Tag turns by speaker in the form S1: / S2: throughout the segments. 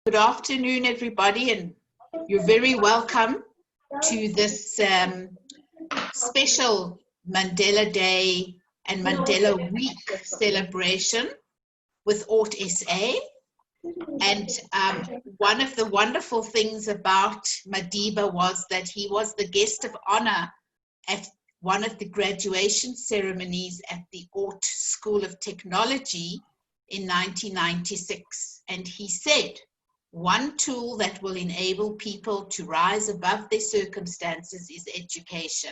S1: Good afternoon, everybody, and you're very welcome to this special Mandela Day and Mandela Week celebration with Aught SA. And one of the wonderful things about Madiba was that he was the guest of honor at one of the graduation ceremonies at the Aught School of Technology in 1996. And he said, one tool that will enable people to rise above their circumstances is education,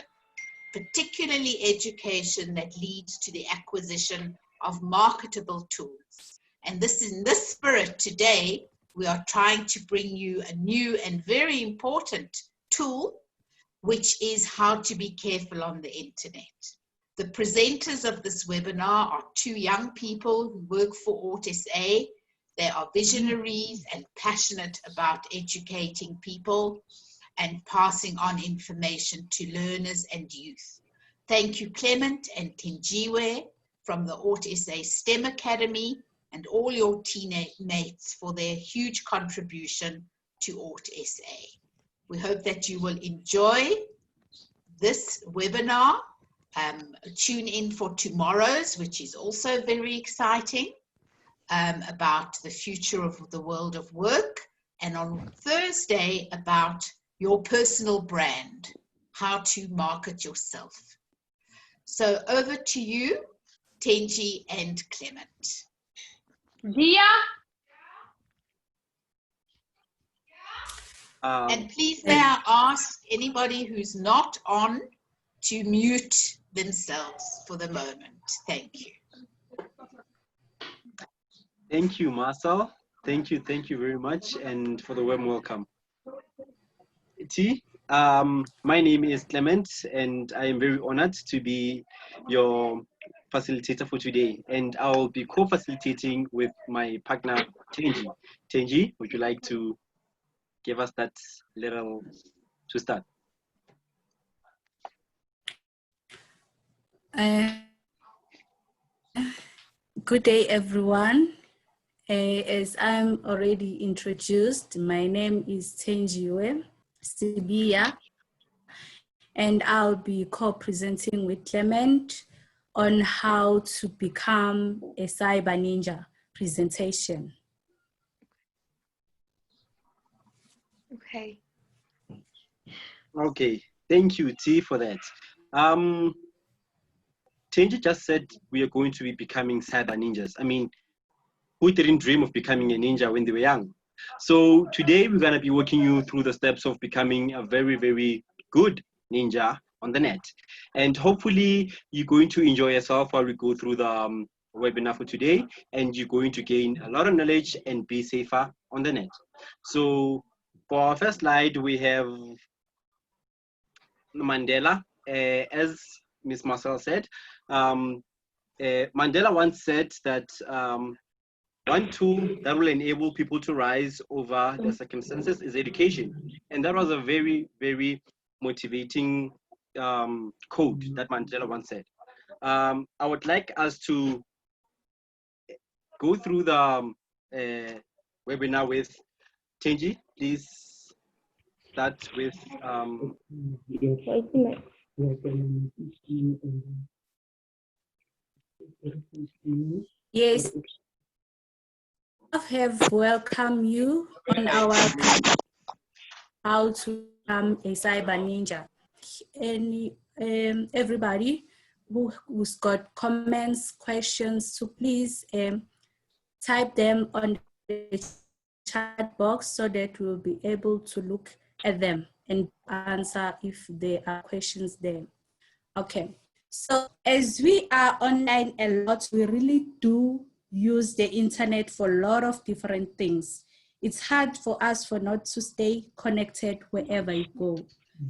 S1: particularly education that leads to the acquisition of marketable tools. And this is in this spirit today, we are trying to bring you a new and very important tool, which is how to be careful on the internet. The presenters of this webinar are two young people who work for Aught SA. They are visionaries and passionate about educating people and passing on information to learners and youth. Thank you, Clement and Thenjiwe from the Aught SA STEM Academy and all your teammates for their huge contribution to Aught SA. We hope that you will enjoy this webinar. Tune in for tomorrow's, which is also very exciting, about the future of the world of work, and on Thursday about your personal brand, how to market yourself. So over to you, Thenji and Clement.
S2: Dia?
S1: And please may I ask anybody who's not on to mute themselves for the moment. Thank you.
S3: Thank you, Marcel. Thank you very much, and for the warm welcome. My name is Clement, and I am very honored to be your facilitator for today. And I'll be co-facilitating with my partner, Thenji. Thenji, would you like to give us that little to start?
S4: Good day, everyone. As I'm already introduced, my name is Thenjiwe Sibia, and I'll be co-presenting with Clement on how to become a cyber ninja presentation.
S2: Okay.
S3: Okay, thank you, T, for that. Thenji just said we are going to be becoming cyber ninjas. I mean, who didn't dream of becoming a ninja when they were young? So today we're going to be walking you through the steps of becoming a very, very good ninja on the net. And hopefully you're going to enjoy yourself while we go through the webinar for today, and you're going to gain a lot of knowledge and be safer on the net. So for our first slide, we have Mandela. As Ms. Marcel said, Mandela once said that one tool that will enable people to rise over their circumstances is education. And that was a very, very motivating quote that Mandela once said. I would like us to go through the webinar with Thenji. Please start with
S4: Yes, I have welcomed you on our how to become a cyber ninja. Everybody who's got comments, questions, so please type them on the chat box so that we'll be able to look at them and answer if there are questions there. Okay, so as we are online a lot, we really do use the internet for a lot of different things. It's hard for us not to stay connected wherever you go.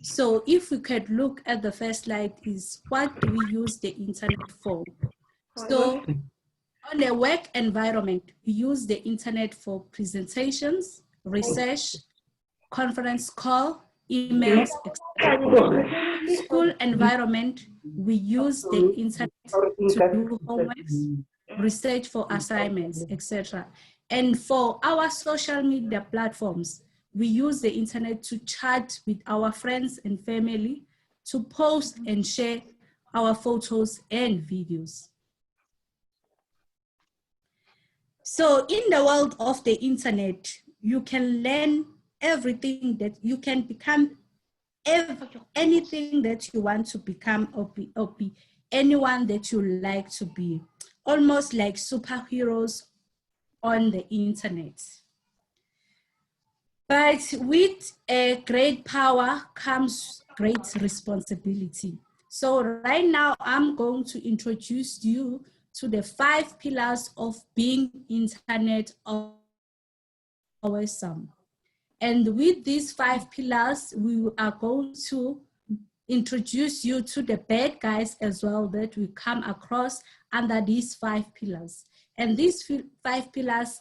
S4: So if we could look at the first slide, is what do we use the internet for? So on a work environment, we use the internet for presentations, research, conference call, emails, etc. School environment, we use the internet to do homeworks, research for assignments, etc. And for our social media platforms, we use the internet to chat with our friends and family, to post and share our photos and videos. So in the world of the internet, you can learn everything that you can become, anything that you want to become or be anyone that you like to be, almost like superheroes on the internet. But with a great power comes great responsibility. So right now I'm going to introduce you to the 5 pillars of being internet awesome. And with these 5 pillars, we are going to introduce you to the bad guys as well that we come across under these 5 pillars. And these 5 pillars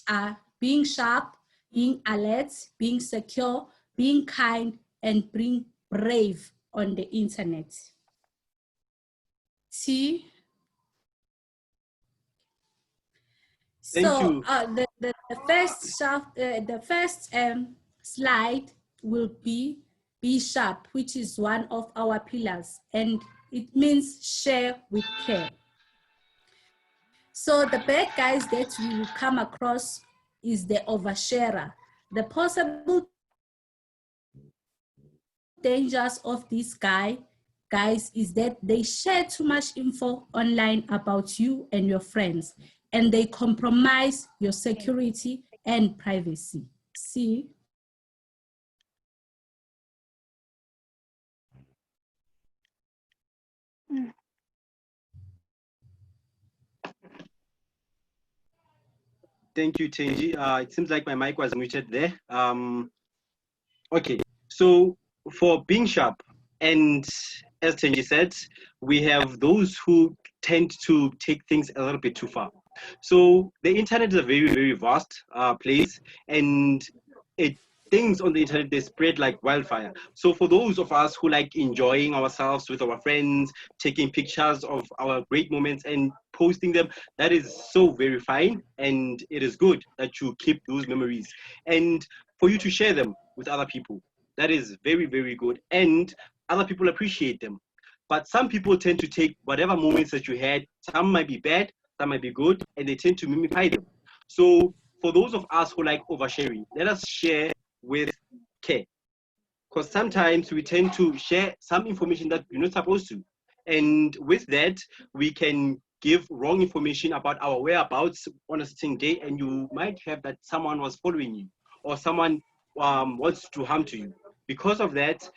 S4: are being sharp, being alert, being secure, being kind, and being brave on the internet. See?
S3: Thank you.
S4: The first slide will be sharp, which is one of our pillars, and it means share with care. So the bad guys that we will come across is the oversharer. The possible dangers of this guys is that they share too much info online about you and your friends, and they compromise your security and privacy. See?
S3: Thank you, Thenji. It seems like my mic was muted there. Okay, so for being sharp, and as Thenji said, we have those who tend to take things a little bit too far. So the internet is a very, very vast place, and things on the internet, they spread like wildfire. So for those of us who like enjoying ourselves with our friends, taking pictures of our great moments and posting them, that is so very fine, and it is good that you keep those memories and for you to share them with other people. That is very, very good, and other people appreciate them. But some people tend to take whatever moments that you had, some might be bad, some might be good, and they tend to mimify them. So for those of us who like oversharing, let us share with care, because sometimes we tend to share some information that we're not supposed to, and with that we can give wrong information about our whereabouts on a certain day, and you might have that someone was following you or someone wants to harm to you. Because of that,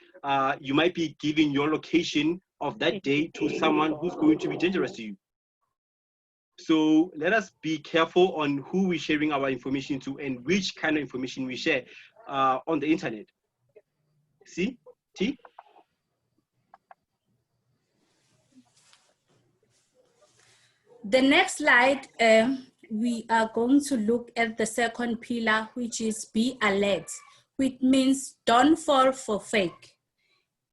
S3: you might be giving your location of that day to someone who's going to be dangerous to you. So let us be careful on who we're sharing our information to and which kind of information we share on the internet. See, T?
S4: The next slide, we are going to look at the second pillar, which is be alert, which means don't fall for fake.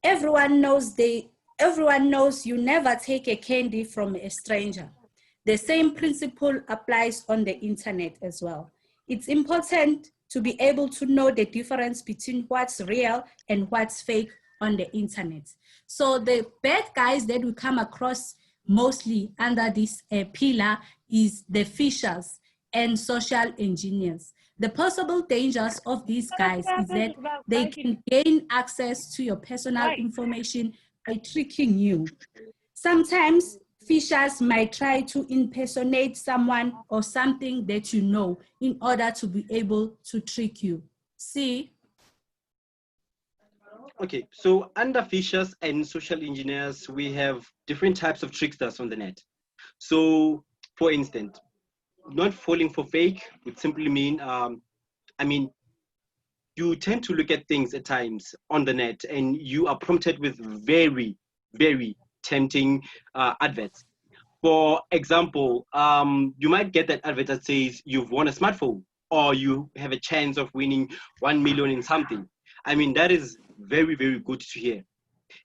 S4: Everyone knows you never take a candy from a stranger. The same principle applies on the internet as well. It's important to be able to know the difference between what's real and what's fake on the internet. So the bad guys that we come across mostly under this pillar is the phishers and social engineers. The possible dangers of these guys is that they can gain access to your personal information by tricking you. Sometimes phishers might try to impersonate someone or something that you know in order to be able to trick you. See?
S3: Okay, so under phishers and social engineers, we have different types of tricksters on the net. So, for instance, not falling for fake would simply mean, you tend to look at things at times on the net and you are prompted with very, very tempting adverts. For example, you might get that advert that says you've won a smartphone or you have a chance of winning 1 million in something. I mean, that is very, very good to hear.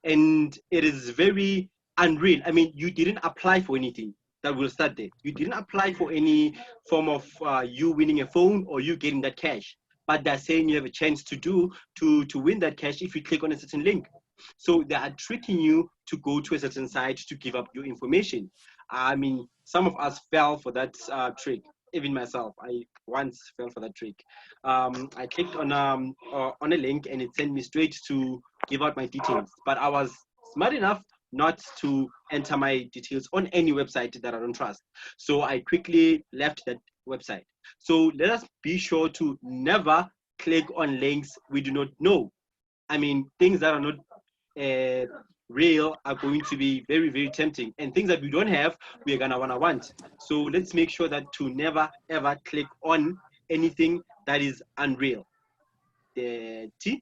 S3: And it is very unreal. I mean, you didn't apply for anything. that will start there. You didn't apply for any form of you winning a phone or you getting that cash, but they're saying you have a chance to win that cash if you click on a certain link. So they are tricking you to go to a certain site to give up your information. I mean, some of us fell for that trick. Even myself, I once fell for that trick. I clicked on a link and it sent me straight to give out my details. But I was smart enough not to enter my details on any website that I don't trust. So I quickly left that website. So let us be sure to never click on links we do not know. I mean, things that are not real are going to be very, very tempting, and things that we don't have, we're gonna want. So let's make sure that to never ever click on anything that is unreal. T.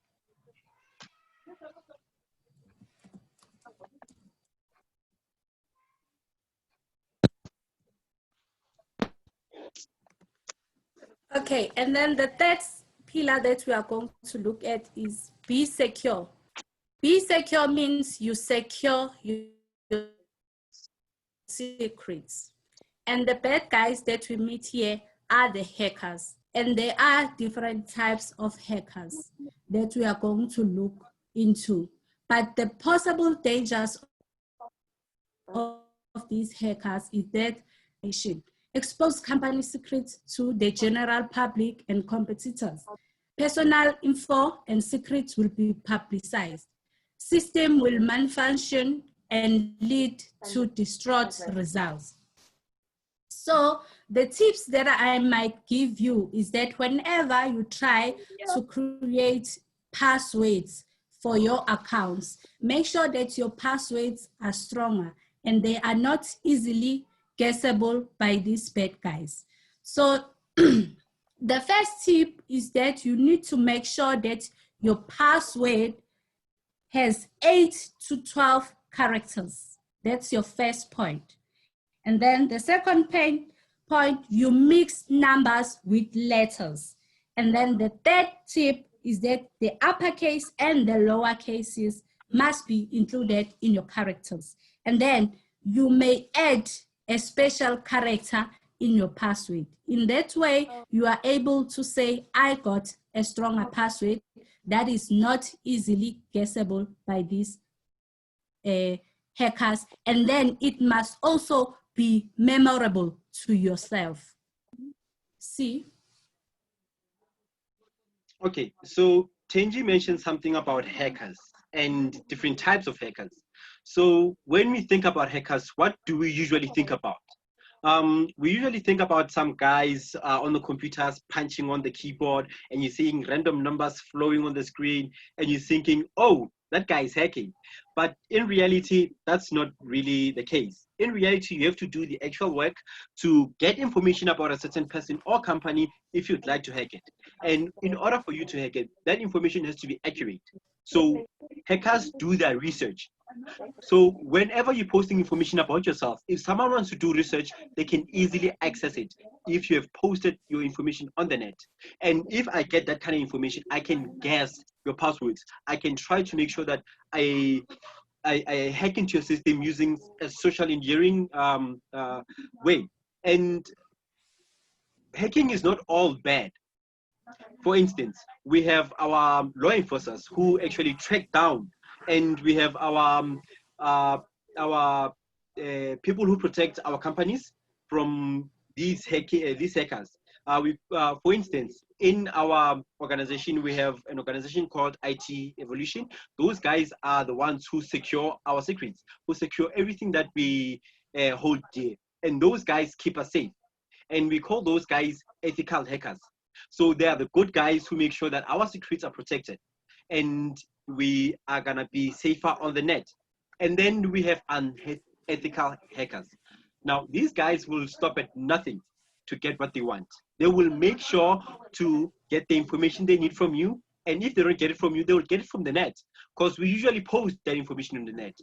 S4: Okay, and then the third pillar that we are going to look at is be secure. Be secure means you secure your secrets. And the bad guys that we meet here are the hackers. And there are different types of hackers that we are going to look into. But the possible dangers of these hackers is that they should expose company secrets to the general public and competitors. Personal info and secrets will be publicized. System will malfunction and lead to distraught results. So the tips that I might give you is that whenever you try to create passwords for your accounts, make sure that your passwords are stronger and they are not easily guessable by these bad guys. So the first tip is that you need to make sure that your password has 8 to 12 characters. That's your first point. And then the second point, you mix numbers with letters. And then the third tip is that the uppercase and the lower cases must be included in your characters. And then you may add a special character in your password. In that way, you are able to say, I got a stronger password that is not easily guessable by these hackers. And then it must also be memorable to yourself. See?
S3: Okay, so Thenjiwe mentioned something about hackers and different types of hackers. So when we think about hackers, what do we usually think about? We usually think about some guys on the computers punching on the keyboard and you're seeing random numbers flowing on the screen and you're thinking, oh, that guy is hacking. But in reality, that's not really the case. In reality, you have to do the actual work to get information about a certain person or company if you'd like to hack it. And in order for you to hack it, that information has to be accurate. So hackers do their research. So whenever you're posting information about yourself, if someone wants to do research, they can easily access it if you have posted your information on the net. And if I get that kind of information, I can guess your passwords. I can try to make sure that I hack into your system using a social engineering way. And hacking is not all bad. For instance, we have our law enforcers who actually track down, and we have our people who protect our companies from these hackers. For instance, in our organization, we have an organization called IT Evolution. Those guys are the ones who secure our secrets, who secure everything that we hold dear. And those guys keep us safe. And we call those guys ethical hackers. So they are the good guys who make sure that our secrets are protected and we are gonna be safer on the net. And then we have unethical hackers. Now, these guys will stop at nothing to get what they want. They will make sure to get the information they need from you. And if they don't get it from you, they will get it from the net, because we usually post that information on the net.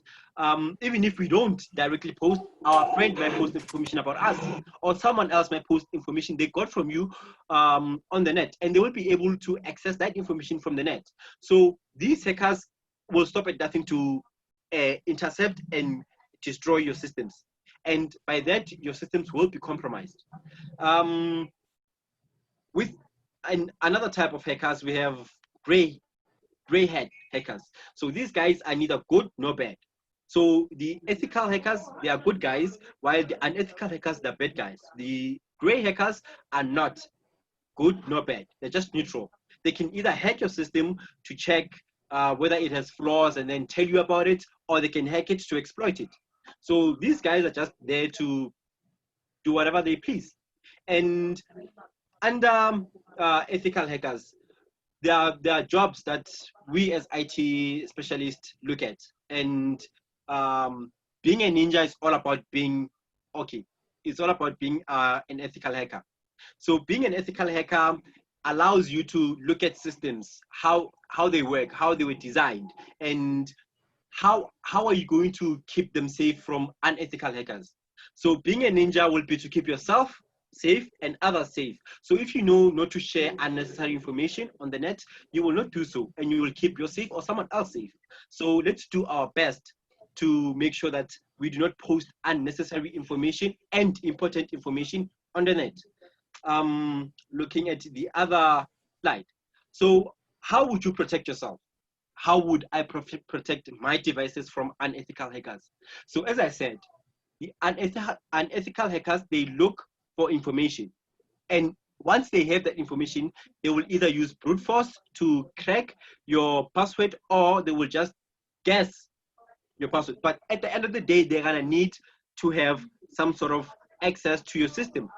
S3: Even if we don't directly post, our friend might post information about us, or someone else might post information they got from you on the net, and they will be able to access that information from the net. So these hackers will stop at nothing to intercept and destroy your systems. And by that, your systems will be compromised. With another type of hackers, we have gray hat hackers. So these guys are neither good nor bad. So the ethical hackers, they are good guys, while the unethical hackers, they're bad guys. The gray hackers are not good nor bad. They're just neutral. They can either hack your system to check whether it has flaws and then tell you about it, or they can hack it to exploit it. So these guys are just there to do whatever they please. And under ethical hackers, there are jobs that we as IT specialists look at. And being a ninja is all about being okay. It's all about being an ethical hacker. So being an ethical hacker allows you to look at systems, how they work, how they were designed, and how are you going to keep them safe from unethical hackers. So being a ninja will be to keep yourself safe and others safe. So if you know not to share unnecessary information on the net, you will not do so, and you will keep yourself or someone else safe. So let's do our best to make sure that we do not post unnecessary information and important information on the net. Looking at the other slide. So how would you protect yourself? How would I protect my devices from unethical hackers? So as I said, the unethical hackers, they look for information. And once they have that information, they will either use brute force to crack your password, or they will just guess your password. But at the end of the day, they're gonna need to have some sort of access to your system.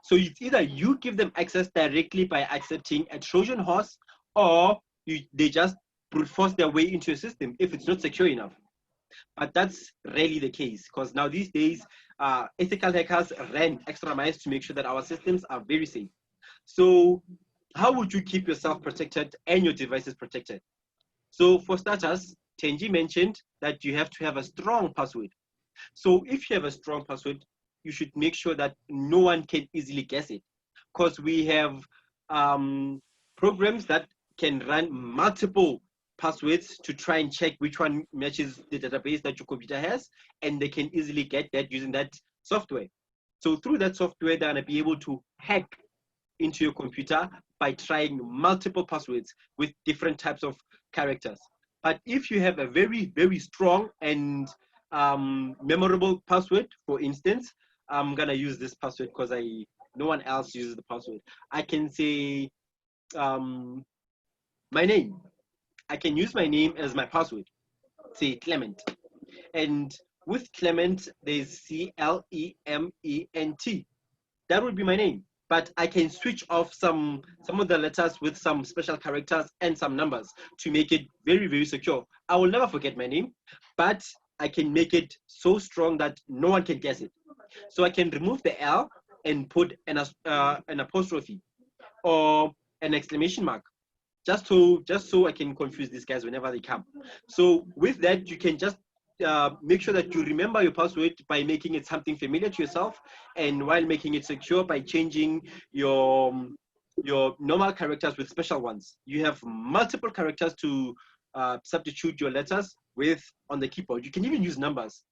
S3: So it's either you give them access directly by accepting a Trojan Horse, or they just brute force their way into your system if it's not secure enough. But that's rarely the case, because now these days, ethical hackers ran extra miles to make sure that our systems are very safe. So how would you keep yourself protected and your devices protected? So for starters, Thenjiwe mentioned that you have to have a strong password. So if you have a strong password, you should make sure that no one can easily guess it, because we have programs that can run multiple passwords to try and check which one matches the database that your computer has, and they can easily get that using that software. So through that software, they're going to be able to hack into your computer by trying multiple passwords with different types of characters. But if you have a very, very strong and memorable password, for instance, I'm going to use this password because no one else uses the password. I can say my name. I can use my name as my password, say Clement. And with Clement, there's C-L-E-M-E-N-T. That would be my name. But I can switch off some of the letters with some special characters and some numbers to make it very, very secure. I will never forget my name, but I can make it so strong that no one can guess it. So I can remove the L and put an apostrophe or an exclamation mark, just so I can confuse these guys whenever they come. So with that, you can just make sure that you remember your password by making it something familiar to yourself, and while making it secure by changing your normal characters with special ones. You have multiple characters to substitute your letters with on the keyboard. You can even use numbers.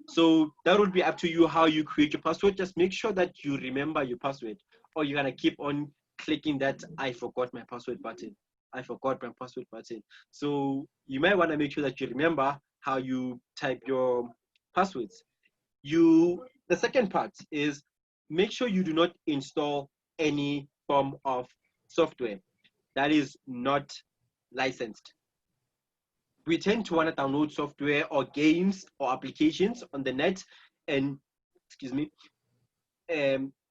S3: So that would be up to you how you create your password. Just make sure that you remember your password, or you're gonna keep on clicking that I forgot my password button. I forgot my password button. So you might want to make sure that you remember how you type your passwords. The second part is make sure you do not install any form of software that is not licensed. We tend to want to download software or games or applications on the net, and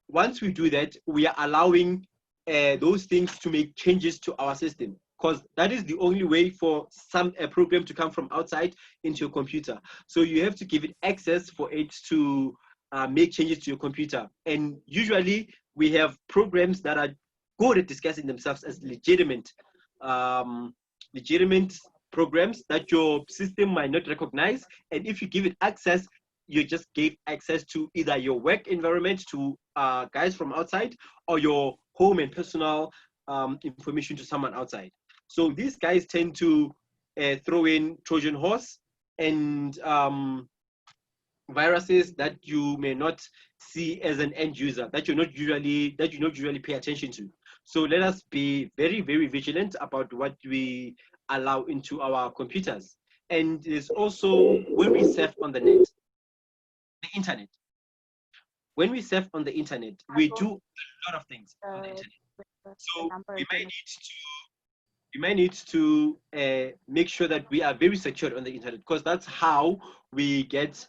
S3: once we do that, we are allowing those things to make changes to our system, because that is the only way for a program to come from outside into your computer. So you have to give it access for it to make changes to your computer. And usually we have programs that are good at discussing themselves as legitimate programs that your system might not recognize. And if you give it access, you just gave access to either your work environment to guys from outside, or your home and personal information to someone outside. So these guys tend to throw in Trojan Horse and viruses that you may not see as an end user, that you not usually pay attention to. So let us be very, very vigilant about what we allow into our computers. And there's also when we surf on the net, the internet. When we surf on the internet, we do a lot of things on the internet. So we might need to make sure that we are very secure on the internet, because that's how we get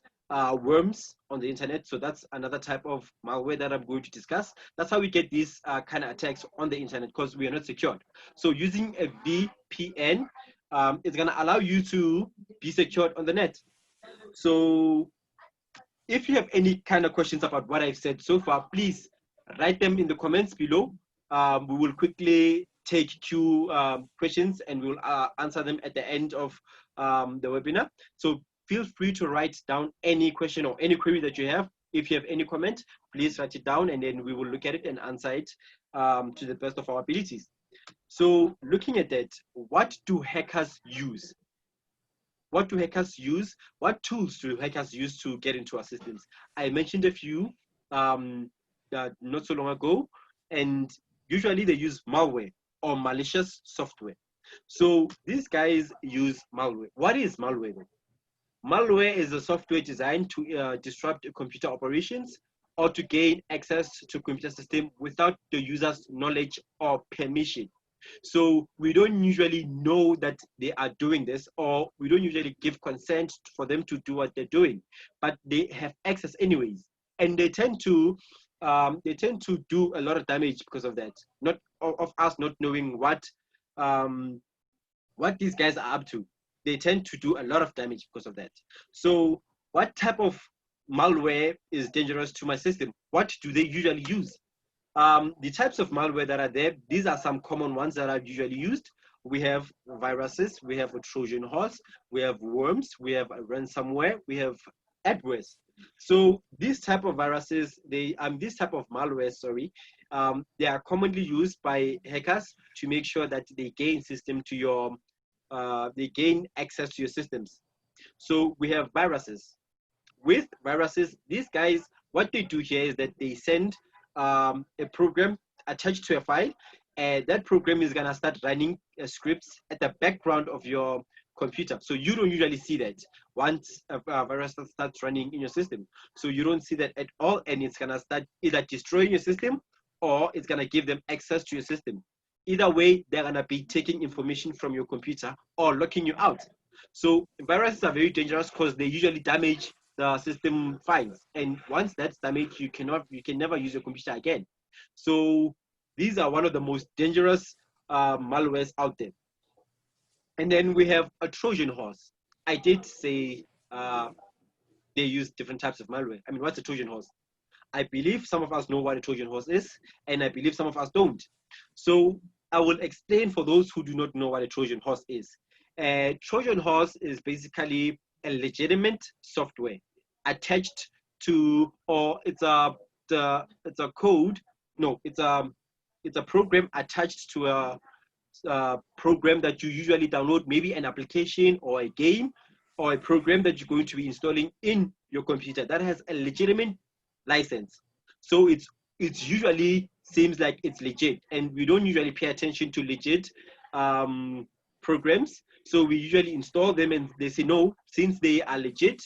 S3: worms on the internet. So that's another type of malware that I'm going to discuss. That's how we get these kind of attacks on the internet, because we are not secured. So using a VPN, it's going to allow you to be secured on the net. So if you have any kind of questions about what I've said so far, please write them in the comments below. We will quickly take Q questions and we'll answer them at the end of the webinar. So feel free to write down any question or any query that you have. If you have any comment, please write it down and then we will look at it and answer it to the best of our abilities. So looking at that, what do hackers use? What do hackers use? What tools do hackers use to get into our systems? I mentioned a few not so long ago, and usually they use malware or malicious software. So these guys use malware. What is malware then? Malware is a software designed to disrupt computer operations or to gain access to computer system without the user's knowledge or permission. So we don't usually know that they are doing this, or we don't usually give consent for them to do what they're doing, but they have access anyways, and they tend to do a lot of damage because of that. Not of us not knowing what these guys are up to. They tend to do a lot of damage because of that. So what type of malware is dangerous to my system? What do they usually use? The types of malware that are there, these are some common ones that are usually used. We have viruses, we have a Trojan Horse, we have worms, we have a ransomware, we have adwares. So these type of viruses, this type of malware, they are commonly used by hackers to make sure that they gain they gain access to your systems. So we have viruses. With viruses, these guys, what they do here is that they send a program attached to a file, and that program is gonna start running scripts at the background of your computer. So you don't usually see that once a virus starts running in your system. So you don't see that at all, and it's gonna start either destroying your system or it's gonna give them access to your system. Either way, they're gonna be taking information from your computer or locking you out. So viruses are very dangerous because they usually damage the system files, and once that's damaged, you can never use your computer again. So these are one of the most dangerous malwares out there. And then we have a Trojan Horse. I did say they use different types of malware. I mean, what's a Trojan Horse? I believe some of us know what a Trojan Horse is, and I believe some of us don't. So I will explain for those who do not know what a Trojan Horse is. A Trojan Horse is basically a legitimate software attached to, or it's a code. No, it's a program attached to a program that you usually download, maybe an application or a game or a program that you're going to be installing in your computer that has a legitimate license. So it's usually seems like it's legit, and we don't usually pay attention to legit programs. So we usually install them and they say, no, since they are legit,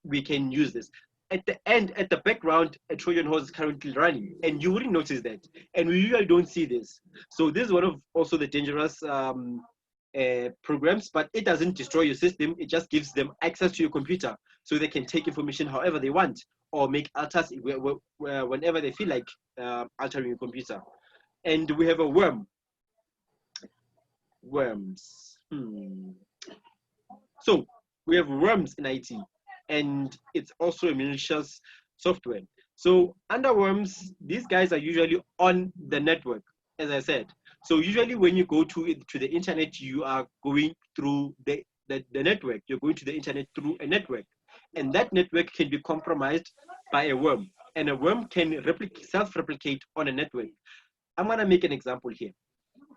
S3: we can use this. At the end, at the background, a Trojan Horse is currently running, and you wouldn't notice that. And we usually don't see this. So this is one of also the dangerous programs, but it doesn't destroy your system. It just gives them access to your computer so they can take information however they want or make alters whenever they feel like altering your computer. And we have a worm. Worms. So we have worms in IT, and it's also a malicious software. So under worms, these guys are usually on the network, as I said. So usually when you go to the internet, you are going through the network. You're going to the internet through a network, and that network can be compromised by a worm, and a worm can self-replicate on a network. I'm gonna make an example here.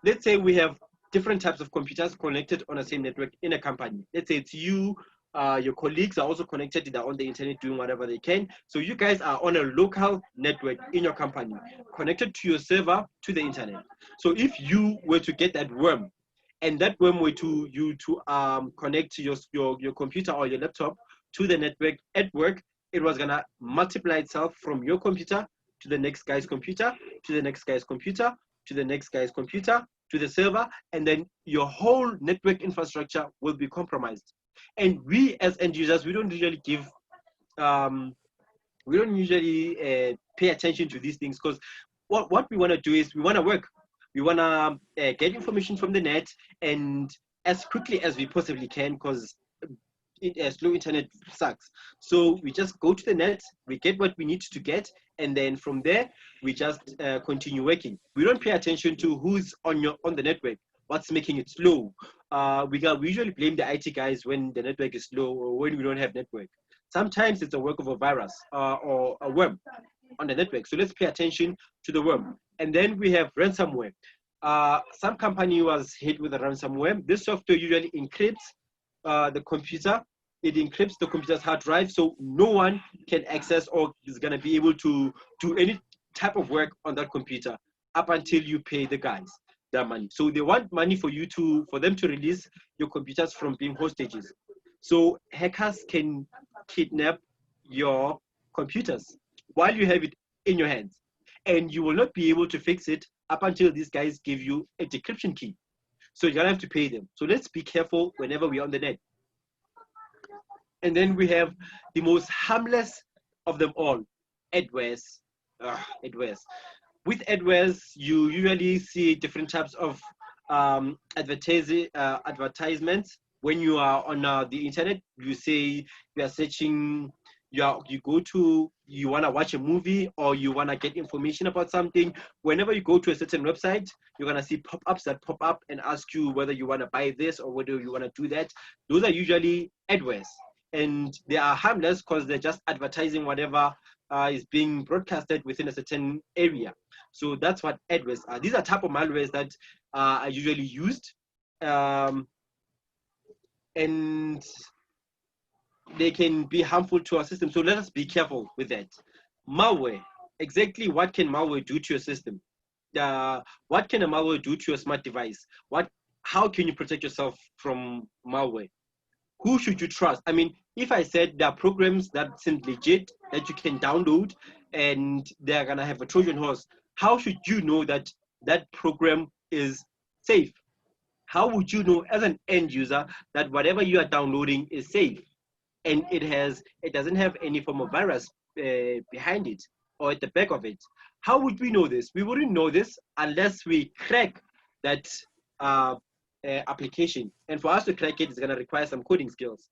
S3: Let's say we have different types of computers connected on the same network in a company. Let's say it's you, Your colleagues are also connected. They're on the internet doing whatever they can. So you guys are on a local network in your company, connected to your server to the internet. So if you were to get that worm, and that worm were to connect to your computer or your laptop to the network at work, it was gonna multiply itself from your computer to the next guy's computer, to the next guy's computer, to the next guy's computer, to the server, and then your whole network infrastructure will be compromised. And we as end users, we don't usually pay attention to these things, because what we want to do is we want to work. We want to get information from the net, and as quickly as we possibly can, because slow internet sucks. So we just go to the net, we get what we need to get, and then from there we just continue working. We don't pay attention to who's on the network, what's making it slow. We usually blame the IT guys when the network is slow or when we don't have network. Sometimes it's a work of a virus or a worm on the network. So let's pay attention to the worm. And then we have ransomware. Some company was hit with a ransomware. This software usually encrypts the computer. It encrypts the computer's hard drive, so no one can access or is going to be able to do any type of work on that computer up until you pay the guys their money. So they want money for them to release your computers from being hostages. So hackers can kidnap your computers while you have it in your hands, and you will not be able to fix it up until these guys give you a decryption key. So you're gonna have to pay them. So let's be careful whenever we're on the net. And then we have the most harmless of them all, adwares. Adwares. With adwares, you usually see different types of advertisements. When you are on the internet, you say you are searching, you want to watch a movie or you want to get information about something. Whenever you go to a certain website, you're going to see pop-ups that pop up and ask you whether you want to buy this or whether you want to do that. Those are usually adwares, and they are harmless because they're just advertising whatever is being broadcasted within a certain area. So that's what adwares are. These are type of malwares that are usually used, and they can be harmful to our system. So let us be careful with that. Malware. Exactly what can malware do to your system? What can a malware do to your smart device? How can you protect yourself from malware? Who should you trust? I mean, if I said there are programs that seem legit that you can download and they're gonna have a Trojan Horse, how should you know that that program is safe? How would you know as an end user that whatever you are downloading is safe and it doesn't have any form of virus behind it or at the back of it? How would we know this? We wouldn't know this unless we crack that application. And for us to crack it, it's going to require some coding skills.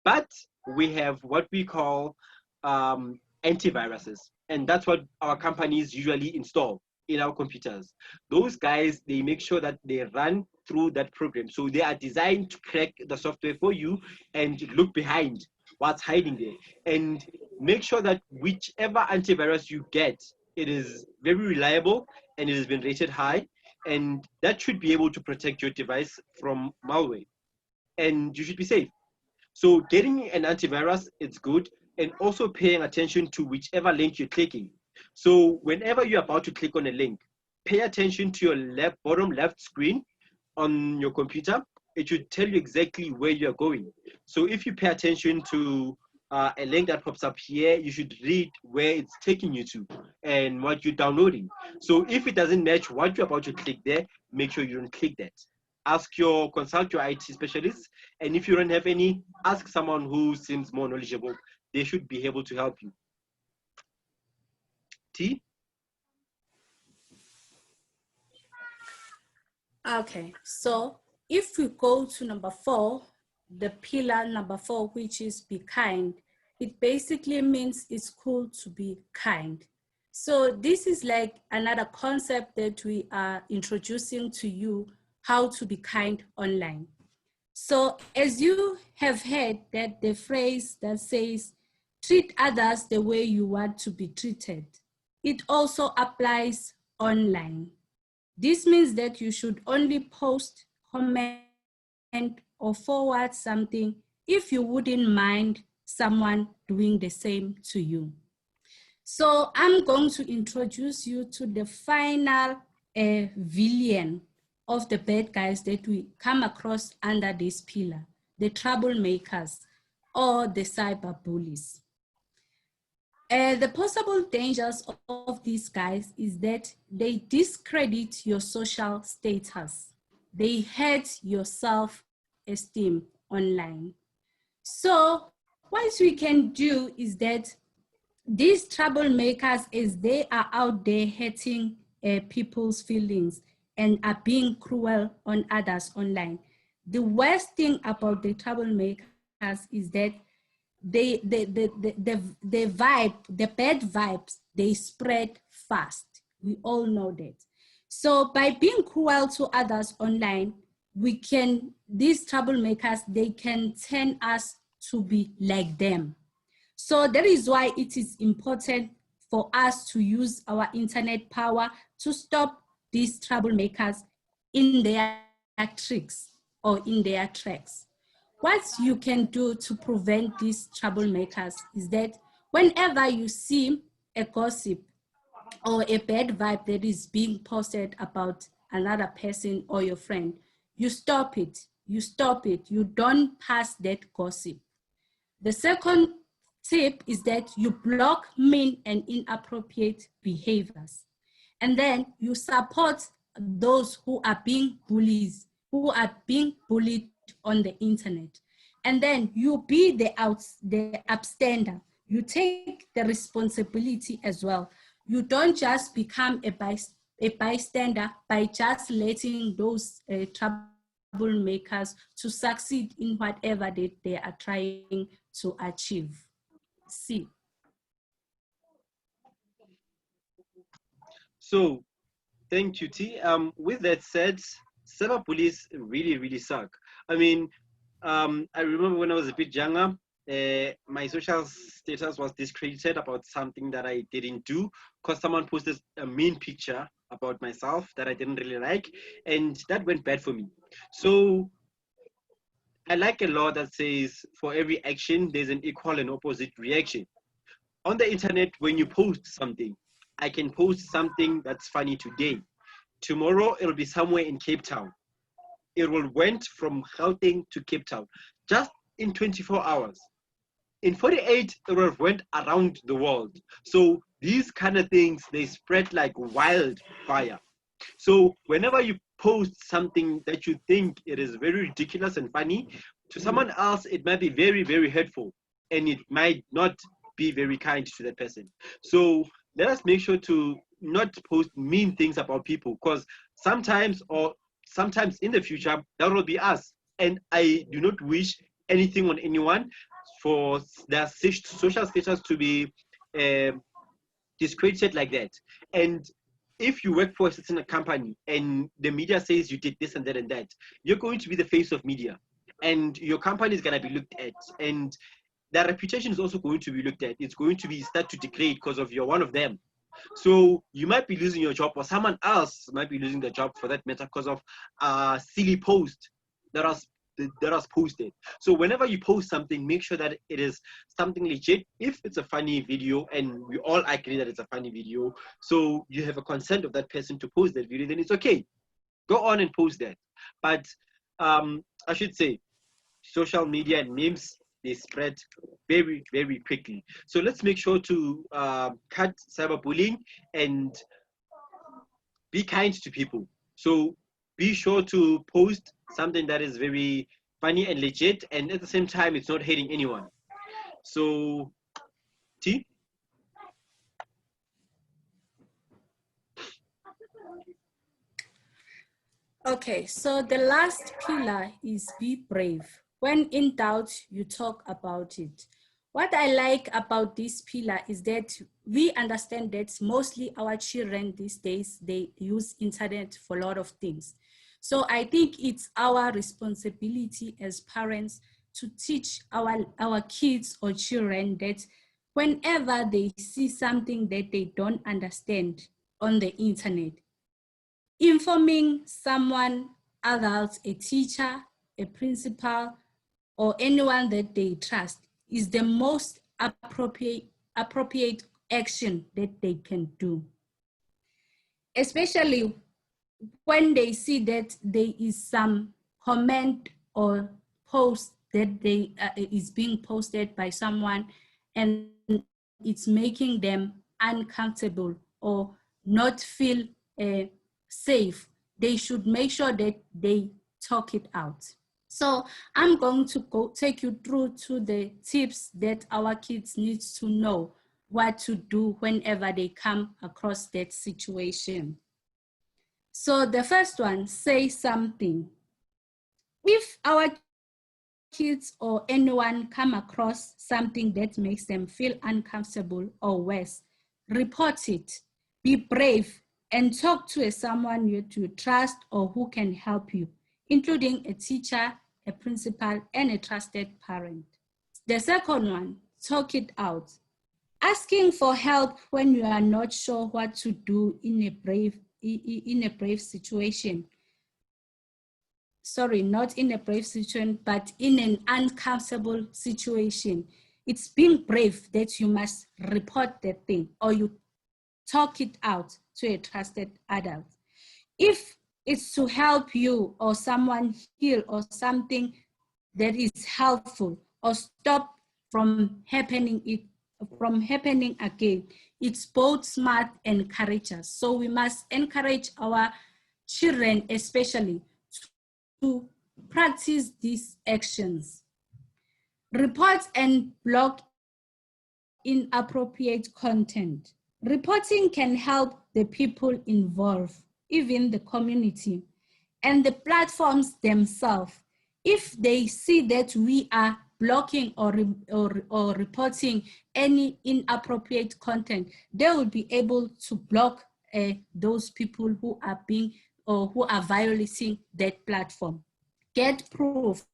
S3: But we have what we call antiviruses, and that's what our companies usually install in our computers. Those guys, they make sure that they run through that program. So they are designed to crack the software for you and look behind what's hiding there and make sure that whichever antivirus you get, it is very reliable and it has been rated high, and that should be able to protect your device from malware, and you should be safe. So getting an antivirus, it's good, and also paying attention to whichever link you're clicking. So whenever you're about to click on a link, pay attention to your bottom left screen on your computer. It should tell you exactly where you're going. So if you pay attention to a link that pops up here, you should read where it's taking you to and what you're downloading. So if it doesn't match what you're about to click there, make sure you don't click that. Consult your IT specialist, and if you don't have any, ask someone who seems more knowledgeable. They should be able to help you. T?
S4: Okay, so if we go to number 4, the pillar number 4, which is be kind, it basically means it's cool to be kind. So this is like another concept that we are introducing to you, how to be kind online. So as you have heard that the phrase that says, treat others the way you want to be treated, it also applies online. This means that you should only post, comment, or forward something if you wouldn't mind someone doing the same to you. So I'm going to introduce you to the final villain of the bad guys that we come across under this pillar, the troublemakers or the cyber bullies. The possible dangers of these guys is that they discredit your social status. They hurt your self-esteem online. So what we can do is that these troublemakers, as they are out there hurting people's feelings and are being cruel on others online, the worst thing about the troublemakers is that the bad vibes, they spread fast. We all know that. So by being cruel to others online, these troublemakers, they can turn us to be like them. So that is why it is important for us to use our internet power to stop these troublemakers in their tricks or in their tracks. What you can do to prevent these troublemakers is that whenever you see a gossip or a bad vibe that is being posted about another person or your friend, you stop it. You stop it. You don't pass that gossip. The second tip is that you block mean and inappropriate behaviors. And then you support those who are being bullies, who are being bullied on the internet. And then you be the upstander. You take the responsibility as well. You don't just become a bystander by just letting those troublemakers to succeed in whatever they are trying to achieve. See.
S3: So, thank you, T. With that said, cyber bullies really, really suck. I mean, I remember when I was a bit younger, my social status was discredited about something that I didn't do because someone posted a mean picture about myself that I didn't really like, and that went bad for me. So I like a law that says for every action, there's an equal and opposite reaction. On the internet, when you post something, I can post something that's funny today. Tomorrow, it'll be somewhere in Cape Town. It will went from Gauteng to Cape Town just in 24 hours. In 48, it will have went around the world. So these kind of things, they spread like wildfire. So whenever you post something that you think it is very ridiculous and funny, to someone else, it might be very, very hurtful, and it might not be very kind to that person. So let us make sure to not post mean things about people, because sometimes in the future, that will be us. And I do not wish anything on anyone for their social status to be discredited like that. And if you work for a certain company and the media says you did this and that and that, you're going to be the face of media, and your company is going to be looked at, and their reputation is also going to be looked at. It's going to be start to degrade because of you're one of them. So you might be losing your job, or someone else might be losing their job for that matter because of a silly post that was posted. So whenever you post something, make sure that it is something legit. If it's a funny video, and we all agree that it's a funny video, so you have a consent of that person to post that video, then it's okay. Go on and post that. But I should say, social media and memes, they spread very, very quickly. So let's make sure to cut cyberbullying and be kind to people. So be sure to post something that is very funny and legit, and at the same time, it's not hating anyone. So, T?
S4: Okay, so the last pillar is be brave. When in doubt, you talk about it. What I like about this pillar is that we understand that mostly our children these days, they use internet for a lot of things. So I think it's our responsibility as parents to teach our kids or children that whenever they see something that they don't understand on the internet, informing someone, adult, a teacher, a principal, or anyone that they trust is the most appropriate action that they can do. Especially when they see that there is some comment or post that is being posted by someone and it's making them uncomfortable or not feel safe, they should make sure that they talk it out. So I'm going to take you through to the tips that our kids need to know what to do whenever they come across that situation. So the first one, say something. If our kids or anyone come across something that makes them feel uncomfortable or worse, report it. Be brave and talk to someone you trust or who can help you, including a teacher, a principal, and a trusted parent. The second one, talk it out. Asking for help when you are not sure what to do in a brave situation. Sorry, not in a brave situation, but in an uncomfortable situation. It's being brave that you must report the thing or you talk it out to a trusted adult. If it's to help you or someone heal or something that is helpful or stop from happening again, it's both smart and courageous. So we must encourage our children especially to practice these actions. Report and block inappropriate content. Reporting can help the people involved, even the community, and the platforms themselves. If they see that we are blocking or reporting any inappropriate content, they will be able to block those people who are being or who are violating that platform. Get proof.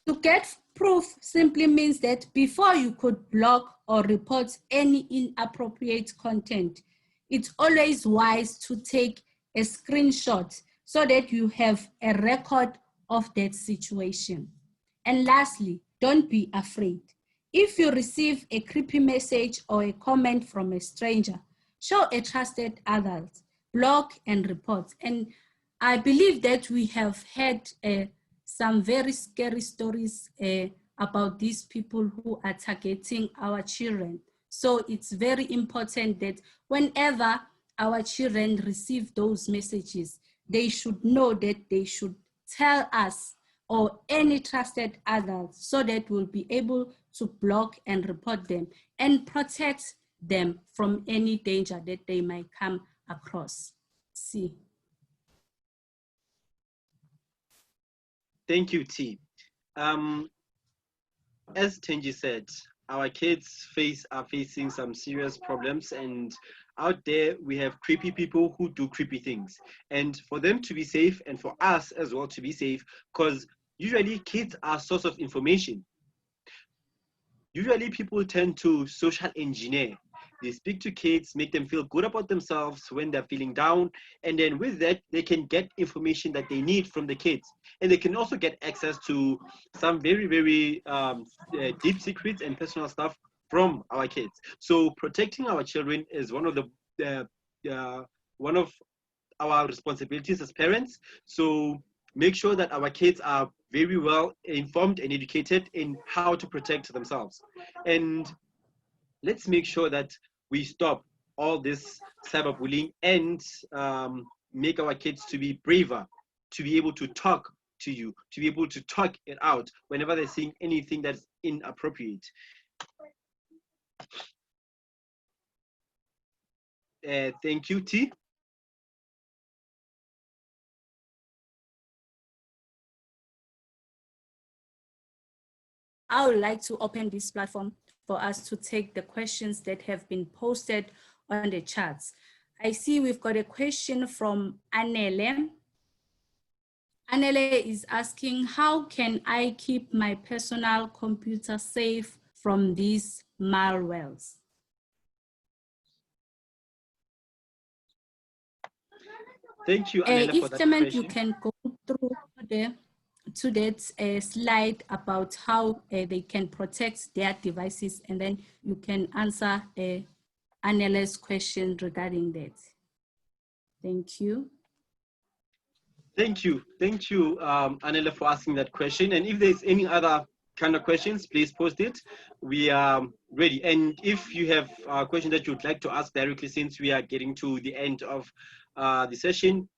S4: To get proof simply means that before you could block or report any inappropriate content, it's always wise to take a screenshot so that you have a record of that situation. And lastly, don't be afraid. If you receive a creepy message or a comment from a stranger, show a trusted adult, block and report. And I believe that we have had some very scary stories about these people who are targeting our children. So it's very important that whenever our children receive those messages, they should know that they should tell us or any trusted adult so that we'll be able to block and report them and protect them from any danger that they might come across. See.
S3: Thank you, T. As Thenjiwe said, our kids are facing some serious problems, and out there we have creepy people who do creepy things. And for them to be safe, and for us as well to be safe, because usually kids are a source of information. Usually people tend to social engineer. They speak to kids, make them feel good about themselves when they're feeling down. And then with that, they can get information that they need from the kids. And they can also get access to some very, very deep secrets and personal stuff from our kids. So protecting our children is one of our responsibilities as parents. So make sure that our kids are very well informed and educated in how to protect themselves. And let's make sure that we stop all this cyberbullying and make our kids to be braver, to be able to talk to you, to be able to talk it out whenever they're seeing anything that's inappropriate. Thank you, T.
S4: I would like to open this platform for us to take the questions that have been posted on the chats. I see we've got a question from Anele. Anele is asking, how can I keep my personal computer safe from these malwares?
S3: Thank you, Anele, for that
S4: Clement,
S3: question.
S4: you can go through to that slide about how they can protect their devices, and then you can answer Anela's question regarding that. Thank you.
S3: Thank you, Anela, for asking that question. And if there's any other kind of questions, please post it. We are ready. And if you have a question that you'd like to ask directly, since we are getting to the end of the session,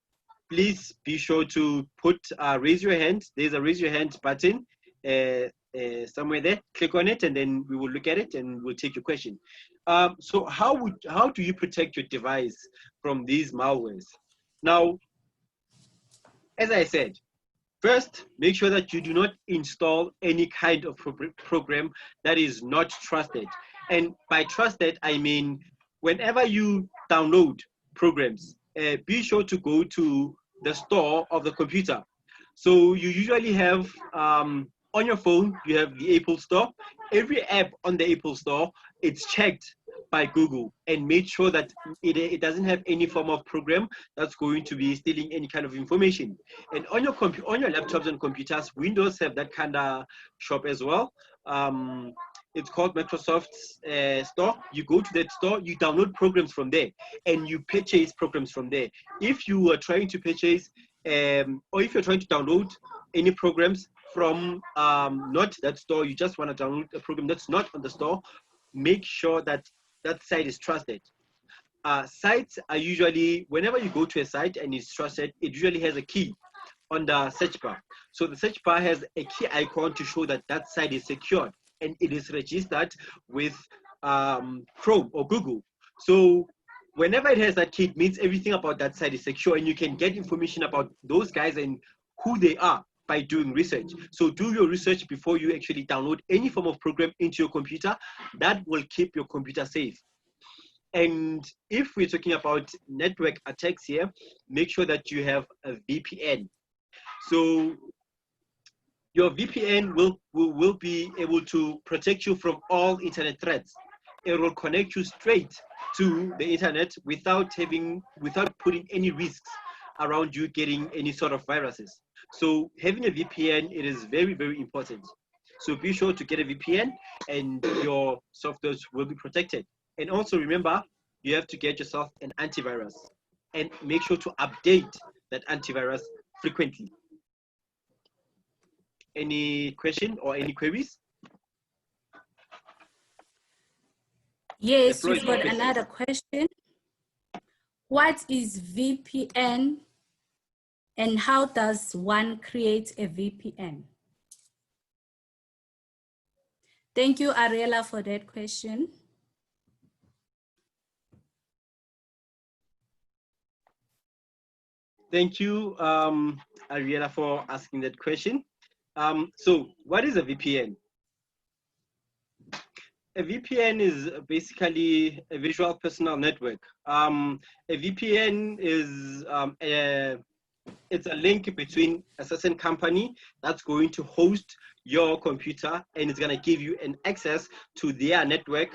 S3: please be sure to put raise your hand. There's a raise your hand button somewhere there. Click on it, and then we will look at it and we'll take your question. So how do you protect your device from these malwares? Now, as I said, first, make sure that you do not install any kind of program that is not trusted. And by trusted, I mean, whenever you download programs, be sure to go to the store of the computer. So you usually have, on your phone, you have the Apple Store. Every app on the Apple Store, it's checked by Google and made sure that it doesn't have any form of program that's going to be stealing any kind of information. And on your laptops and computers, Windows have that kind of shop as well. It's called Microsoft's store. You go to that store, you download programs from there, and you purchase programs from there. If you are trying to purchase, or if you're trying to download any programs from not that store, you just want to download a program that's not on the store, make sure that that site is trusted. Sites are usually, whenever you go to a site and it's trusted, it usually has a key on the search bar. So the search bar has a key icon to show that that site is secured and it is registered with Chrome or Google. So whenever it has that key, it means everything about that site is secure, and you can get information about those guys and who they are by doing research. So do your research before you actually download any form of program into your computer. That will keep your computer safe. And if we're talking about network attacks here, make sure that you have a VPN. So your VPN will be able to protect you from all internet threats. It will connect you straight to the internet without putting any risks around you getting any sort of viruses. So having a VPN, it is very, very important. So be sure to get a VPN and your software will be protected. And also remember, you have to get yourself an antivirus and make sure to update that antivirus frequently. Any question or any queries?
S4: Yes, we've got another question. What is VPN and how does one create a VPN? Thank you, Ariella, for that question.
S3: Thank you, Ariella, for asking that question. So what is a VPN? A VPN is basically a visual personal network. A VPN is it's a link between a certain company that's going to host your computer, and it's going to give you an access to their network.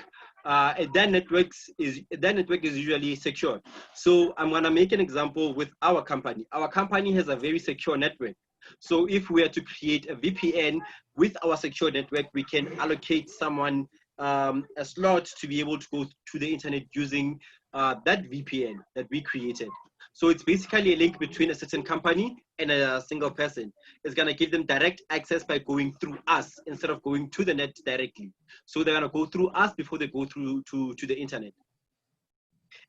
S3: And that network is usually secure. So I'm going to make an example with our company. Our company has a very secure network. So if we are to create a VPN with our secure network, we can allocate someone a slot to be able to go to the internet using that VPN that we created. So it's basically a link between a certain company and a single person. It's going to give them direct access by going through us instead of going to the net directly. So they're going to go through us before they go through to the internet.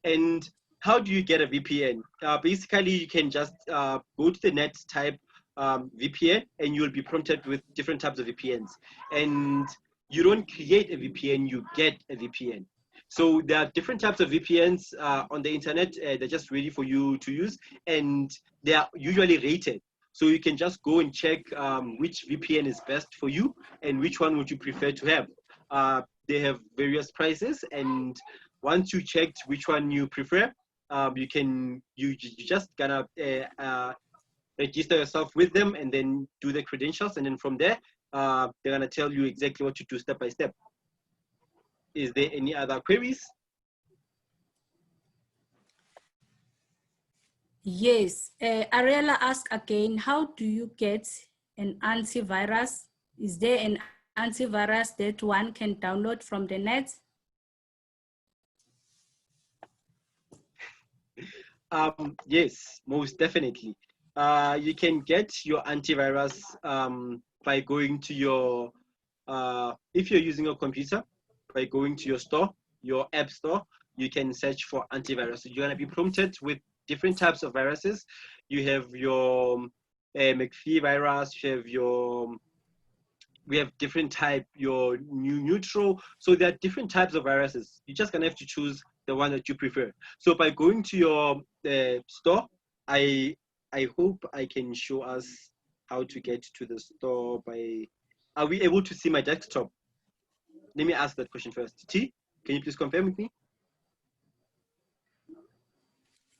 S3: And how do you get a VPN? Basically, you can just go to the net, type VPN, and you'll be prompted with different types of VPNs. And you don't create a VPN, you get a VPN. So there are different types of VPNs on the internet. They're just ready for you to use, and they are usually rated. So you can just go and check which VPN is best for you and which one would you prefer to have. They have various prices, and once you checked which one you prefer, you just gonna register yourself with them and then do the credentials, and then from there they're gonna tell you exactly what to do step by step. Is there any other queries?
S4: Yes, Ariella asked again, how do you get an antivirus? Is there an antivirus that one can download from the net?
S3: Yes, most definitely. You can get your antivirus by going to your, if you're using a computer, by going to your store, your app store, you can search for antivirus. So you're going to be prompted with different types of viruses. You have your McAfee virus, you have your, we have different type, your neutral. So there are different types of viruses. You're just going to have to choose the one that you prefer. So by going to your store, I hope I can show us how to get to the store by, are we able to see my desktop? Let me ask that question first. T, can you please confirm with me?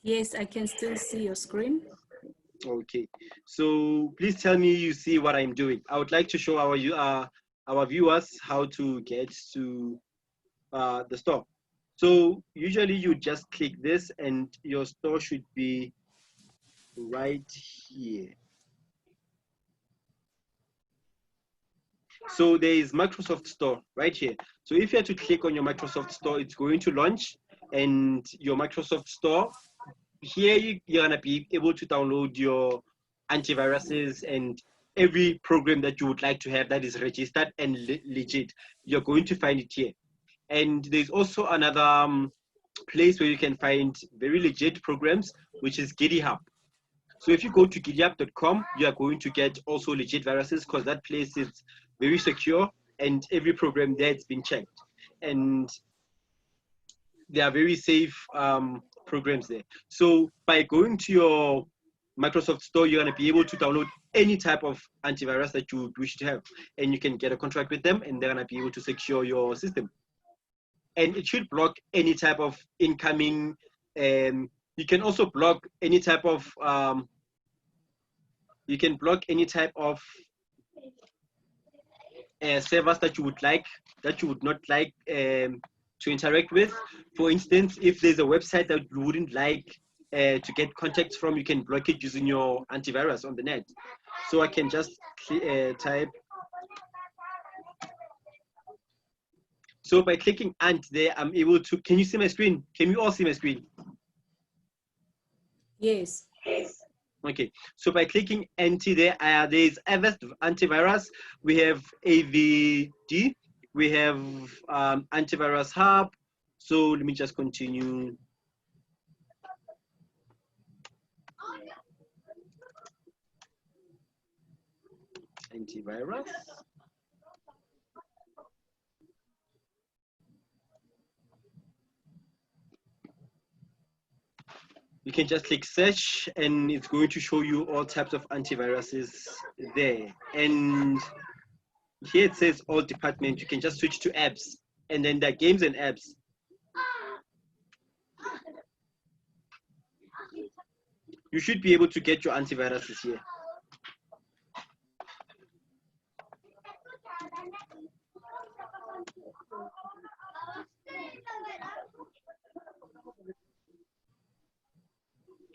S4: Yes, I can still see your screen.
S3: Okay, so please tell me you see what I'm doing. I would like to show our viewers how to get to the store. So usually you just click this and your store should be right here. So there is Microsoft Store right here. So if you have to click on your Microsoft Store, it's going to launch, and your Microsoft Store, here you're gonna be able to download your antiviruses and every program that you would like to have that is registered and legit. You're going to find it here. And there's also another place where you can find very legit programs, which is GitHub. So if you go to github.com, you are going to get also legit viruses, because that place is very secure and every program there has been checked. And they are very safe programs there. So by going to your Microsoft Store, you're going to be able to download any type of antivirus that you wish to have. And you can get a contract with them, and they're going to be able to secure your system. And it should block any type of incoming, you can also block any type of, servers that you would not like to interact with. For instance, if there's a website that you wouldn't like to get contacts from, you can block it using your antivirus on the net. So I can just type. So by clicking Ant there, I'm able to, can you see my screen? Can you all see my screen?
S4: Yes.
S3: Okay, so by clicking anti there, there's antivirus, we have AVD, we have antivirus hub. So let me just continue. Antivirus. You can just click search and it's going to show you all types of antiviruses there. And here it says all departments. You can just switch to apps, and then there are games and apps. You should be able to get your antiviruses here.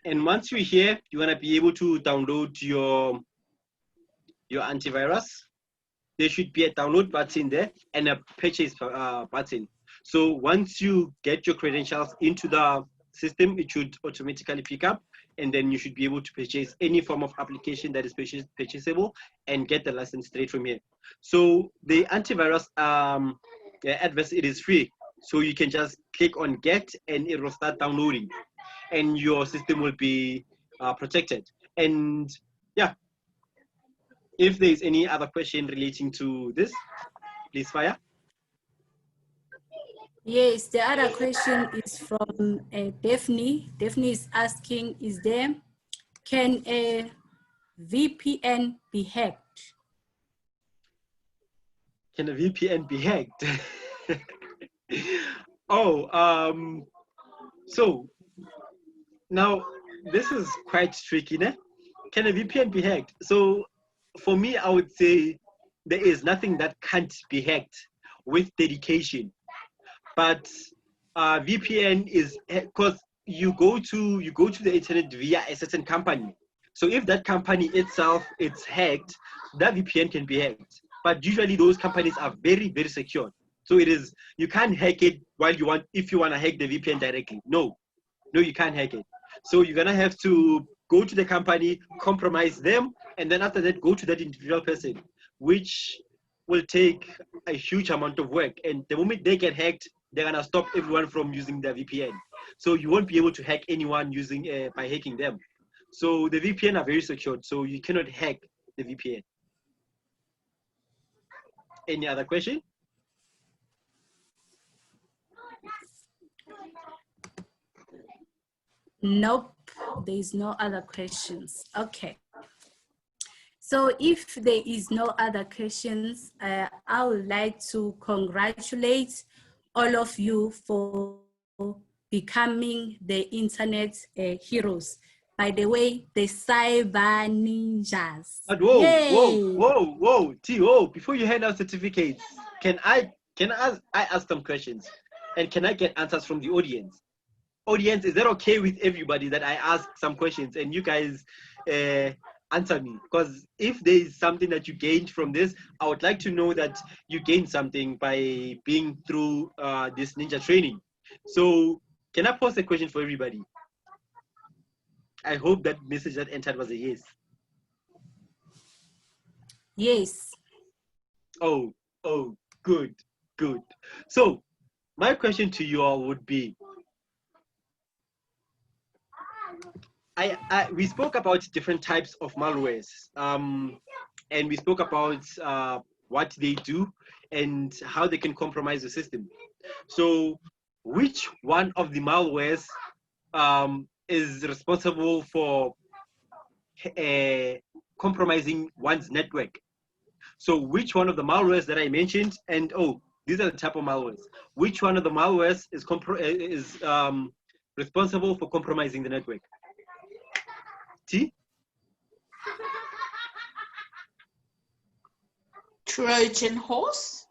S3: And once you're here, you're gonna be able to download your antivirus. There should be a download button there and a purchase button. So once you get your credentials into the system, it should automatically pick up, and then you should be able to purchase any form of application that is purchasable and get the license straight from here. So the antivirus adverse, it is free. So you can just click on get and it will start downloading, and your system will be protected. And yeah, if there's any other question relating to this, please fire.
S4: Yes, the other question is from Daphne. Daphne is asking, can a VPN be hacked?
S3: Can a VPN be hacked? So now this is quite tricky, né? Can a VPN be hacked? So for me, I would say there is nothing that can't be hacked with dedication. But VPN is, because you go to the internet via a certain company. So if that company itself is hacked, that VPN can be hacked. But usually those companies are very, very secure. So you can't hack it if you want to hack the VPN directly. No, you can't hack it. So you're gonna have to go to the company, compromise them, and then after that, go to that individual person, which will take a huge amount of work. And the moment they get hacked, they're gonna stop everyone from using their VPN. So you won't be able to hack anyone by hacking them. So the VPN are very secured, so you cannot hack the VPN. Any other question?
S4: Nope, there is no other questions. Okay. So if there is no other questions, I would like to congratulate all of you for becoming the internet heroes. By the way, the cyber ninjas.
S3: But whoa,
S4: Yay!
S3: whoa, T.O., before you hand out certificates, can I ask some questions? And can I get answers from the audience? Audience, is that okay with everybody that I ask some questions and you guys answer me? Because if there is something that you gained from this, I would like to know that you gained something by being through this ninja training. So can I pose a question for everybody? I hope that message that entered was a yes.
S4: Yes.
S3: Oh, good. So my question to you all would be, we spoke about different types of malwares, and we spoke about what they do and how they can compromise the system. So which one of the malwares is responsible for compromising one's network? So which one of the malwares that I mentioned, and these are the type of malwares, which one of the malwares is responsible for compromising the network? T?
S1: Trojan Horse.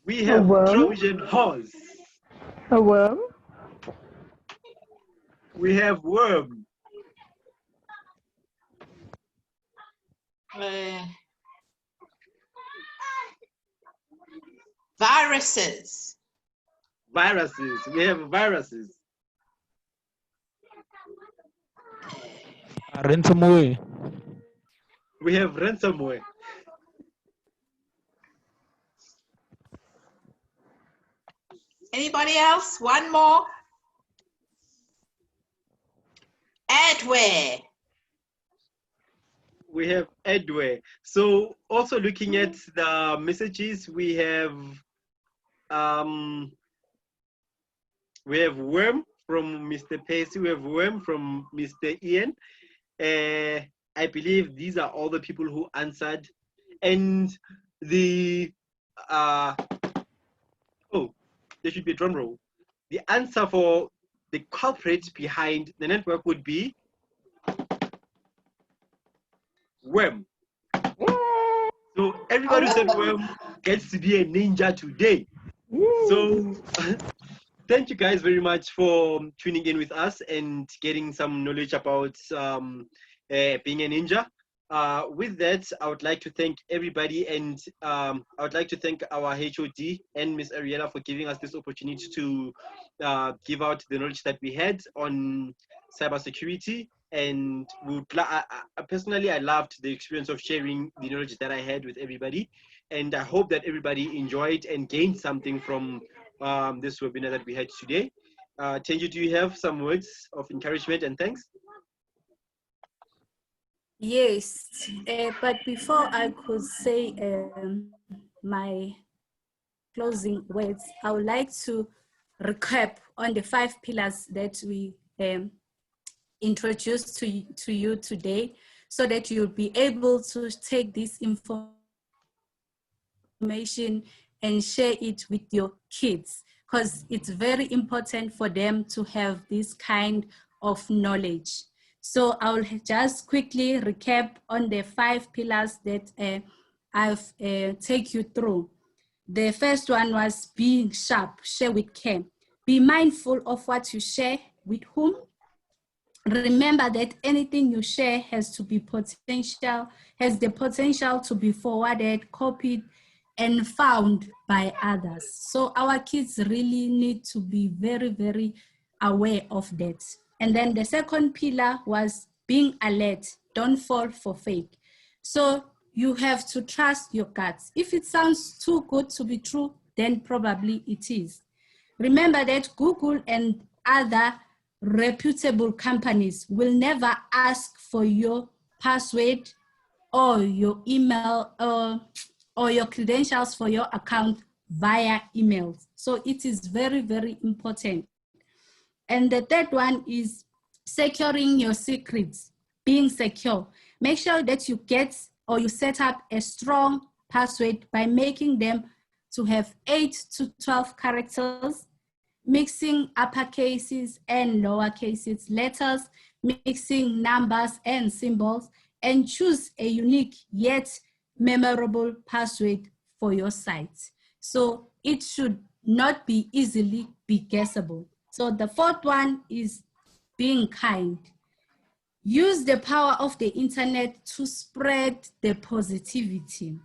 S3: We have Trojan Horse.
S2: A worm.
S3: We have worm.
S1: Viruses.
S3: We have viruses.
S5: Ransomware.
S3: We have ransomware.
S1: Anybody else? One more. Adware.
S3: We have adware. So also looking at the messages, we have worm from Mr. Pacey, we have worm from Mr. Ian. I believe these are all the people who answered. And the there should be a drum roll. The answer for the culprit behind the network would be worm. So everybody who said worm gets to be a ninja today. So thank you guys very much for tuning in with us and getting some knowledge about being a ninja. With that, I would like to thank everybody, and I would like to thank our HOD and Ms. Ariella for giving us this opportunity to give out the knowledge that we had on cybersecurity. And personally, I loved the experience of sharing the knowledge that I had with everybody. And I hope that everybody enjoyed and gained something from this webinar that we had today. Thenjiwe, do you have some words of encouragement and thanks?
S4: Yes, but before I could say my closing words, I would like to recap on the 5 pillars that we introduced to you today, so that you'll be able to take this information and share it with your kids, because it's very important for them to have this kind of knowledge. So I'll just quickly recap on the 5 pillars that I've take you through. The first one was being sharp, share with care. Be mindful of what you share with whom. remember that anything you share has the potential to be forwarded, copied, and found by others. So our kids really need to be very, very aware of that. And then the second pillar was being alert. Don't fall for fake. So you have to trust your guts. If it sounds too good to be true, then probably it is. Remember that Google and other reputable companies will never ask for your password or your email or your credentials for your account via emails. So it is very, very important. And the third one is securing your secrets, being secure. Make sure that you get or you set up a strong password by making them to have 8 to 12 characters, mixing upper cases and lower cases, letters, mixing numbers and symbols, and choose a unique yet memorable password for your site. So it should not be easily be guessable. So the fourth one is being kind. Use the power of the internet to spread the positivity.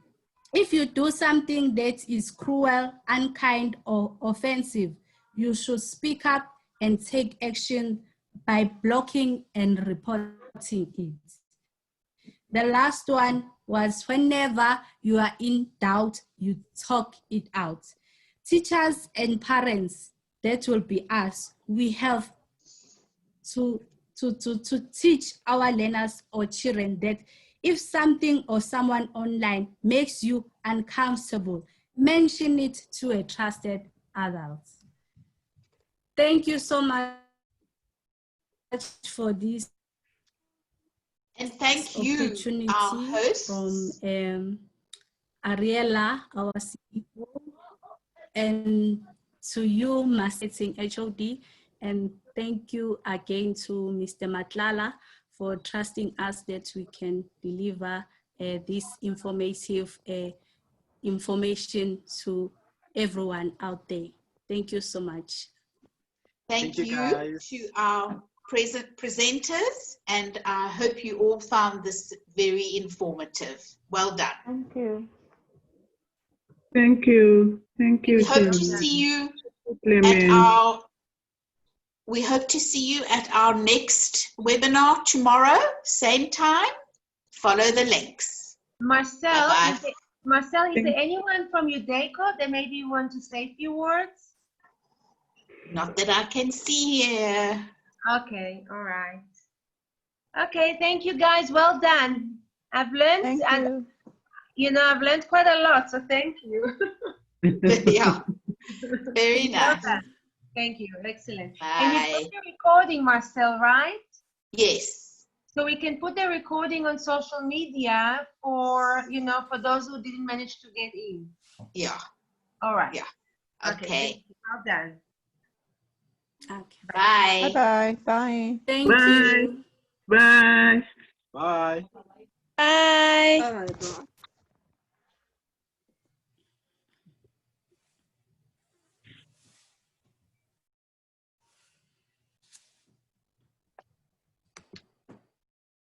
S4: If you do something that is cruel, unkind, or offensive, you should speak up and take action by blocking and reporting it. The last one was whenever you are in doubt, you talk it out. Teachers and parents, that will be us. We have to teach our learners or children that if something or someone online makes you uncomfortable, mention it to a trusted adult. Thank you so much for this.
S1: And thank you, our hosts.
S4: From Ariella, our CEO, and to you, Marketing HOD, and thank you again to Mr. Matlala for trusting us that we can deliver this informative information to everyone out there. Thank you so much.
S1: Thank you to our presenters, and I hope you all found this very informative. Well done.
S2: Thank you.
S5: Thank you. Thank you.
S1: We hope to see you at our next webinar tomorrow, same time. Follow the links.
S6: Marcel, is there anyone from UDECO that maybe want to say a few words?
S1: Not that I can see here.
S6: Okay, all right. Okay, thank you guys. Well done. I've learned, and you know, I've learned quite a lot. So thank you.
S1: Yeah, very nice.
S6: Well, thank you. Excellent.
S1: Bye.
S6: And you put the recording, Marcel, right?
S1: Yes.
S6: So we can put the recording on social media for, you know, for those who didn't manage to get in.
S1: Yeah.
S6: All right.
S1: Yeah. Okay.
S6: Well done.
S4: Okay.
S1: Bye.
S2: Bye-bye. Bye.
S4: Thank you.
S5: Bye.
S3: Bye.
S6: Bye.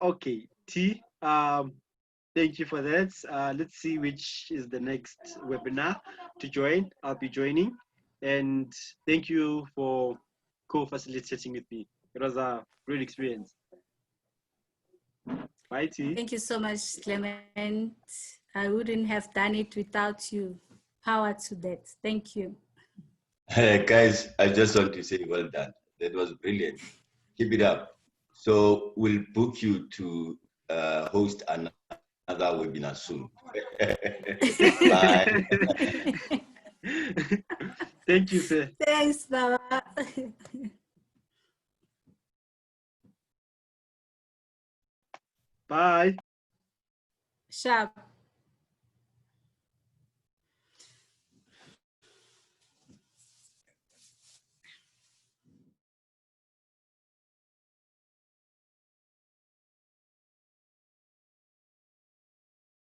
S3: Okay, T, thank you for that. Let's see which is the next webinar to join. I'll be joining. And thank you for co-facilitating with me. It was a great experience. Bye, T.
S4: Thank you so much, Clement. I wouldn't have done it without you. Power to that. Thank you.
S7: Hey, guys, I just want to say well done. That was brilliant. Keep it up. So we'll book you to host another webinar soon. Bye.
S3: Thank you, sir.
S4: Thanks, Baba.
S3: Bye.
S4: Sharp.